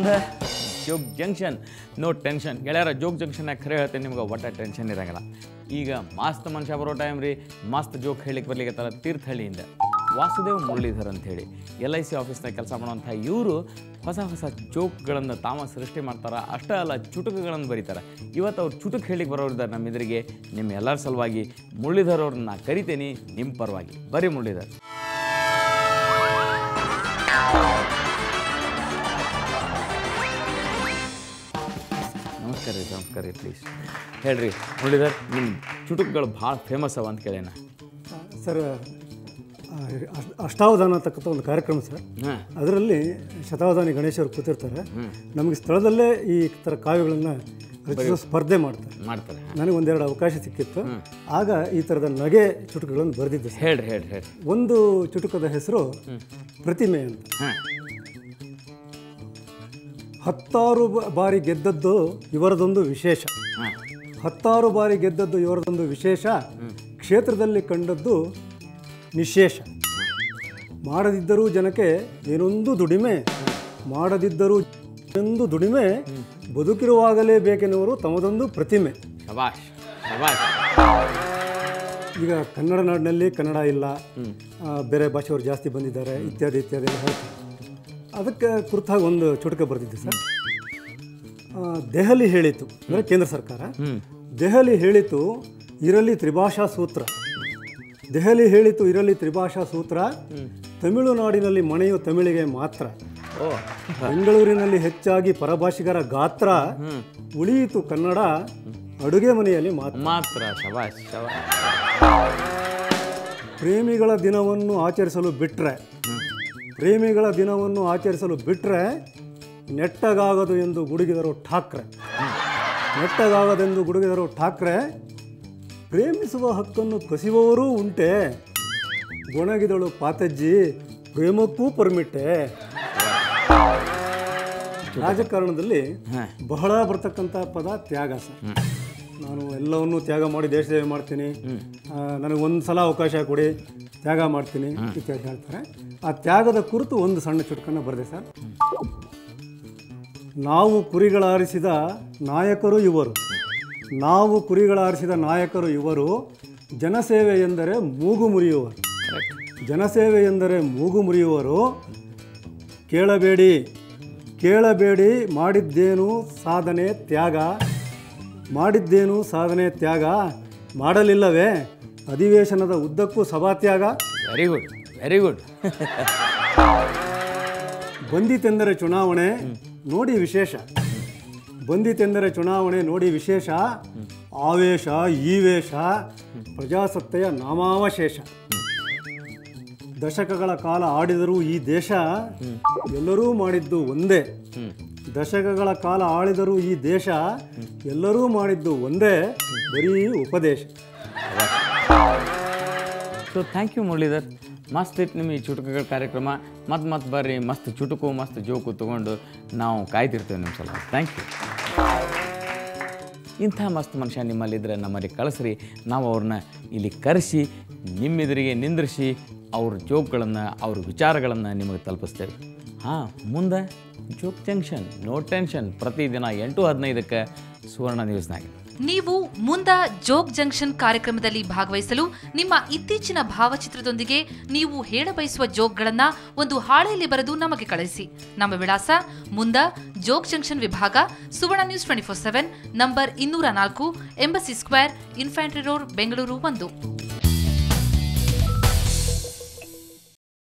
ಮುಂದೆ Jog junction no tension ಗೆಳೆಯರ ಜೋಗ್ ಜಂಕ್ಷನ್ನಾಗ ಖರೆ ಹೇಳ್ತೇನೆ ನಿಮ್ಗೆ ಒಟ್ಟ ಟೆನ್ಷನ್ ಇರೋಂಗಿಲ್ಲ. ಈಗ ಮಸ್ತ್ ಮನುಷ್ಯ ಬರೋ ಟೈಮ್ ರೀ ಮಸ್ತ್ ಜೋಕ್ ಹೇಳಿಕ್ಕೆ ಬರ್ಲಿಕ್ಕೆ ತೀರ್ಥಹಳ್ಳಿಯಿಂದ ವಾಸುದೇವ್ ಮುರಳೀಧರ್ ಅಂಥೇಳಿ LIC ಆಫೀಸ್ನಾಗ ಕೆಲಸ ಮಾಡುವಂಥ ಇವರು ಹೊಸ ಹೊಸ ಜೋಕ್ಗಳನ್ನು ತಾವ ಸೃಷ್ಟಿ ಮಾಡ್ತಾರೆ. ಅಷ್ಟೇ ಅಲ್ಲ ಚುಟುಕುಗಳನ್ನು ಬರೀತಾರೆ. ಇವತ್ತು ಅವ್ರು ಚುಟುಕು ಹೇಳಿಕ್ಕೆ ಬರೋರಿದ್ದಾರೆ ನಮ್ಮ ಎದುರಿಗೆ. ನಿಮ್ಮ ಎಲ್ಲರ ಸಲುವಾಗಿ ಮುರಳೀಧರ್ ಅವ್ರನ್ನ ಕರಿತೇನೆ ನಿಮ್ಮ ಪರವಾಗಿ. ಬರೀ ಮುರಳೀಧರ್. ನಮಸ್ಕಾರ ರೀ ಪ್ಲೀಸ್ ಹೇಳ್ರಿ ಮುರಳೀಧರ್, ನಿಮ್ಮ ಚುಟುಕುಗಳು ಭಾಳ ಫೇಮಸ್ ಅವ ಅಂತ ಕೇಳೇನ ಸರ್. ಅಷ್ಟಾವಧಾನ ಅಂತಕ್ಕಂಥ ಒಂದು ಕಾರ್ಯಕ್ರಮ ಸರ್. ಅದರಲ್ಲಿ ಶತಾವಧಾನಿ ಗಣೇಶ್ ಅವರು ಕೂತಿರ್ತಾರೆ. ನಮಗೆ ಸ್ಥಳದಲ್ಲೇ ಈ ಥರ ಕಾವ್ಯಗಳನ್ನು ರಚಿಸೋ ಸ್ಪರ್ಧೆ ಮಾಡ್ತಾರೆ. ನನಗೆ ಒಂದೆರಡು ಅವಕಾಶ ಸಿಕ್ಕಿತ್ತು. ಆಗ ಈ ಥರದ ನಗೆ ಚುಟುಕುಗಳನ್ನು ಬರೆದಿದ್ದೆ. ಹೇಳ್ರಿ. ಒಂದು ಚುಟುಕದ ಹೆಸರು ಪ್ರತಿಮೆ ಅಂತ. 10 ಬಾರಿ ಗೆದ್ದದ್ದು ಇವರದೊಂದು ವಿಶೇಷ. 10 ಬಾರಿ ಗೆದ್ದದ್ದು ಇವರದೊಂದು ವಿಶೇಷ. ಕ್ಷೇತ್ರದಲ್ಲಿ ಕಂಡದ್ದು ನಿಶೇಷ. ಮಾಡದಿದ್ದರೂ ಜನಕ್ಕೆ ಏನೊಂದು ದುಡಿಮೆ, ಮಾಡದಿದ್ದರೂ ಒಂದು ದುಡಿಮೆ, ಬದುಕಿರುವಾಗಲೇ ಬೇಕೆನ್ನುವರು ತಮ್ಮದೊಂದು ಪ್ರತಿಮೆ. ಈಗ ಕನ್ನಡ ನಾಡಿನಲ್ಲಿ ಕನ್ನಡ ಇಲ್ಲ, ಬೇರೆ ಭಾಷೆಯವರು ಜಾಸ್ತಿ ಬಂದಿದ್ದಾರೆ, ಇತ್ಯಾದಿ ಇತ್ಯಾದಿ ಹೇಳ್ತಾರೆ. ಅದಕ್ಕೆ ಕುರಿತಾಗಿ ಒಂದು ಚುಟುಕ ಬರೆದಿದ್ದೆ ಸರ್. ದೆಹಲಿ ಹೇಳಿತು ಅಂದರೆ ಕೇಂದ್ರ ಸರ್ಕಾರ, ದೆಹಲಿ ಹೇಳಿತು ಇರಲಿ ತ್ರಿಭಾಷಾ ಸೂತ್ರ. ದೆಹಲಿ ಹೇಳಿತು ಇರಲಿ ತ್ರಿಭಾಷಾ ಸೂತ್ರ. ತಮಿಳುನಾಡಿನಲ್ಲಿ ಮನೆಯು ತಮಿಳಿಗೆ ಮಾತ್ರ. ಬೆಂಗಳೂರಿನಲ್ಲಿ ಹೆಚ್ಚಾಗಿ ಪರಭಾಷಿಗರ ಗಾತ್ರ. ಉಳಿಯಿತು ಕನ್ನಡ ಅಡುಗೆ ಮನೆಯಲ್ಲಿ ಮಾತ್ರ. ಪ್ರೇಮಿಗಳ ದಿನವನ್ನು ಆಚರಿಸಲು ಬಿಟ್ಟರೆ ನೆಟ್ಟಗಾಗದು ಎಂದು ಗುಡುಗಿದರು ಠಾಕ್ರೆ. ಪ್ರೇಮಿಸುವ ಹಕ್ಕನ್ನು ಕಸಿಯುವವರೂ ಉಂಟೆ, ಗೊಣಗಿದಳು ಪಾತಜ್ಜಿ ಪ್ರೇಮಕ್ಕೂ ಪರ್ಮಿಟ್ಟೆ. ರಾಜಕಾರಣದಲ್ಲಿ ಬಹಳ ಬರ್ತಕ್ಕಂಥ ಪದ ತ್ಯಾಗ ಸರ್. ನಾನು ಎಲ್ಲವನ್ನೂ ತ್ಯಾಗ ಮಾಡಿ ದೇಶ ಸೇವೆ ಮಾಡ್ತೀನಿ, ನನಗೊಂದು ಸಲ ಅವಕಾಶ ಕೊಡಿ, ತ್ಯಾಗ ಮಾಡ್ತೀನಿ ಇತ್ಯಾದಿ ಹೇಳ್ತಾರೆ. ಆ ತ್ಯಾಗದ ಕುರಿತು ಒಂದು ಸಣ್ಣ ಚುಟುಕನ್ನು ಬರೆದೆ ಸರ್. ನಾವು ಕುರಿಗಳಾರಿಸಿದ ನಾಯಕರು ಇವರು. ಜನಸೇವೆ ಎಂದರೆ ಮೂಗು ಮುರಿಯುವರು. ಕೇಳಬೇಡಿ ಮಾಡಿದ್ದೇನು ಸಾಧನೆ ತ್ಯಾಗ. ಮಾಡಲಿಲ್ಲವೇ ಅಧಿವೇಶನದ ಉದ್ದಕ್ಕೂ ಸಭಾತ್ಯಾಗ. Very good. ಬಂದಿತೆಂದರೆ ಚುನಾವಣೆ ನೋಡಿ ವಿಶೇಷ. ಆವೇಶ ಈವೇಶ ಪ್ರಜಾಸತ್ತೆಯ ನಾಮಾವಶೇಷ. ದಶಕಗಳ ಕಾಲ ಆಡಿದರೂ ಈ ದೇಶ ಎಲ್ಲರೂ ಮಾಡಿದ್ದು ಒಂದೇ, ಬರೀ ಉಪದೇಶ. So thank you Muralidhar. ಮಸ್ತ್ ಇತ್ತು ನಿಮ್ಮ ಈ ಚುಟುಕುಗಳ ಕಾರ್ಯಕ್ರಮ. ಮತ್ತೆ ಬರ್ರಿ, ಮಸ್ತ್ ಚುಟುಕು ಮಸ್ತ್ ಜೋಕು ತೊಗೊಂಡು ನಾವು ಕಾಯ್ತಿರ್ತೇವೆ ನಿಮ್ಮ ಸಲ. Thank you. ಇಂಥ ಮಸ್ತ್ ಮನುಷ್ಯ ನಿಮ್ಮಲ್ಲಿದ್ದರೆ ನಮ್ಮಲ್ಲಿ ಕಳಿಸ್ರಿ. ನಾವು ಅವ್ರನ್ನ ಇಲ್ಲಿ ಕರೆಸಿ ನಿಮ್ಮೆದುರಿಗೆ ನಿಂದ್ರಿಸಿ ಅವ್ರ ಜೋಕ್ಗಳನ್ನು, ಅವ್ರ ವಿಚಾರಗಳನ್ನು ನಿಮಗೆ ತಲುಪಿಸ್ತೇವೆ. ಮುಂದೆ ಜೋಕ್ ಜಂಕ್ಷನ್ ನೋ ಟೆನ್ಷನ್ ಪ್ರತಿದಿನ 8:15ಕ್ಕೆ ಸುವರ್ಣ ನ್ಯೂಸ್ನಾಗ. ನೀವು ಮುಂದೆ ಜೋಕ್ ಜಂಕ್ಷನ್ ಕಾರ್ಯಕ್ರಮದಲ್ಲಿ ಭಾಗವಹಿಸಲು ನಿಮ್ಮ ಇತ್ತೀಚಿನ ಭಾವಚಿತ್ರದೊಂದಿಗೆ ನೀವು ಹೇಳಬಯಸುವ ಜೋಕ್ಗಳನ್ನು ಒಂದು ಹಾಳೆಯಲ್ಲಿ ಬರೆದು ನಮಗೆ ಕಳಿಸಿ. ನಮ್ಮ ವಿಳಾಸ ಮುಂದೆ ಜೋಕ್ ಜಂಕ್ಷನ್ ವಿಭಾಗ, Suvarna news 24/7, number 204, embassy square, infantry road, Bengaluru 1.